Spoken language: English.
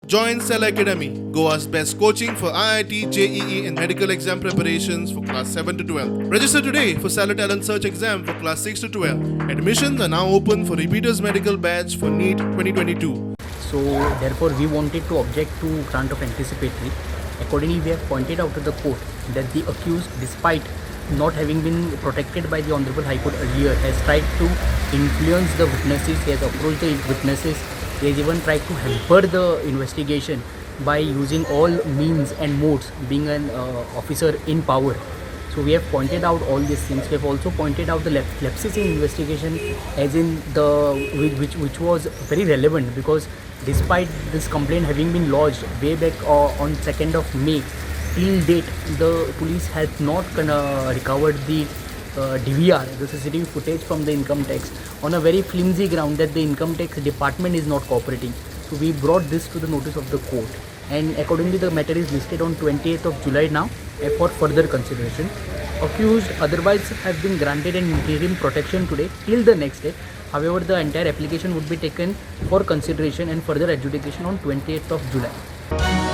Join Cell Academy, Goa's best coaching for IIT, JEE and medical exam preparations for class 7 to 12. Register today for Cell Talent Search exam for class 6 to 12. Admissions are now open for repeaters medical batch for NEET 2022. So therefore we wanted to object to grant of anticipatory. Accordingly, we have pointed out to the court that the accused, despite not having been protected by the Honorable High Court earlier, has tried to influence the witnesses, he has approached the witnesses, he has even tried to hamper the investigation by using all means and modes, being an officer in power. So we have pointed out all these things. We have also pointed out the lapses in investigation, as in which was very relevant, because despite this complaint having been lodged way back on 2nd of May, till date the police has not recovered the DVR, the CCTV footage from the income tax, on a very flimsy ground that the income tax department is not cooperating. So we brought this to the notice of the court, and accordingly the matter is listed on 28th of July now for further consideration. Accused otherwise have been granted an interim protection today till the next day. However, the entire application would be taken for consideration and further adjudication on 28th of July.